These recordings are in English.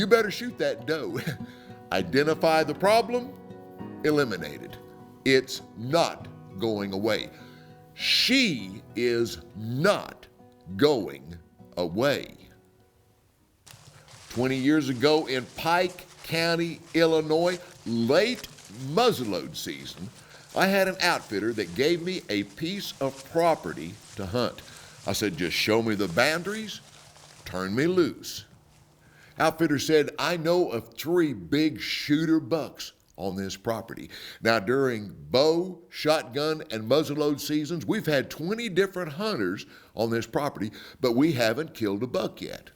You better shoot that doe. Identify the problem, eliminate it. It's not going away. She is not going away. 20 years ago in Pike County, Illinois, late muzzleload season, I had an outfitter that gave me a piece of property to hunt. I said, just show me the boundaries, turn me loose. Outfitter said, I know of 3 big shooter bucks on this property. Now, during bow, shotgun, and muzzleload seasons, we've had 20 different hunters on this property, but we haven't killed a buck yet.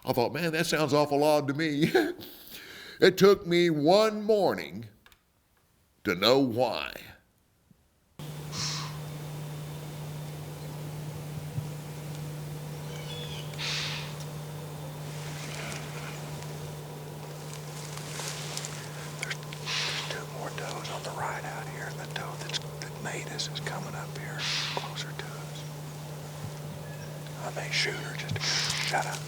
I thought, man, that sounds awful odd to me. It took me one morning to know why. On the right out here, and the doe that made us is coming up here closer to us. I may shoot her just to shut up.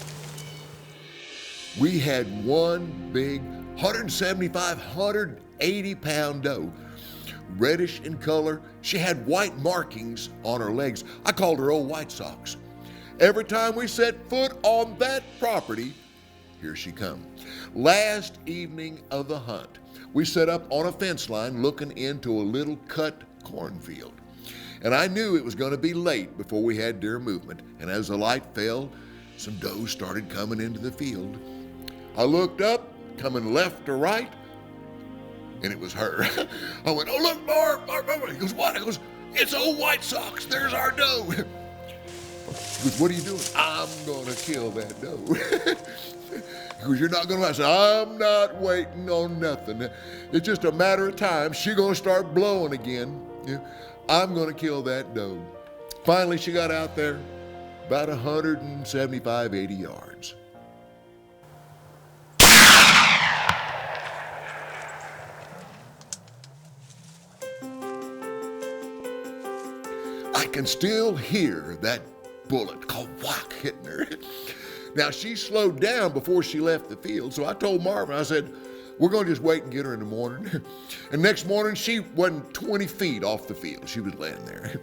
We had one big 175, 180 pound doe, reddish in color. She had white markings on her legs. I called her Old White Socks. Every time we set foot on that property, here she come. Last evening of the hunt, we set up on a fence line looking into a little cut cornfield. And I knew it was going to be late before we had deer movement. And as the light fell, some does started coming into the field. I looked up, coming left to right, and it was her. I went, oh, look, Barb. He goes, what? I goes, it's Old White Socks. There's our doe. He goes, what are you doing? I'm going to kill that doe. Because you're not going to. I said, I'm not waiting on nothing. It's just a matter of time. She's going to start blowing again. I'm going to kill that doe. Finally, she got out there about 175, 80 yards. I can still hear that bullet called whack hitting her. Now, she slowed down before she left the field, so I told Marvin, I said, we're going to just wait and get her in the morning. And next morning, she wasn't 20 feet off the field. She was laying there.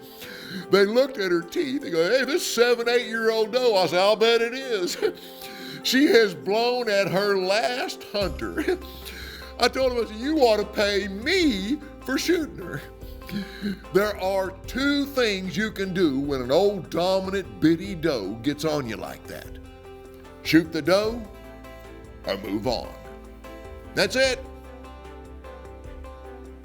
They looked at her teeth. They go, hey, this 7, 8-year-old doe. I said, I'll bet it is. She has blown at her last hunter. I told him, I said, you ought to pay me for shooting her. There are 2 things you can do when an old dominant bitty doe gets on you like that. Shoot the doe or move on. That's it.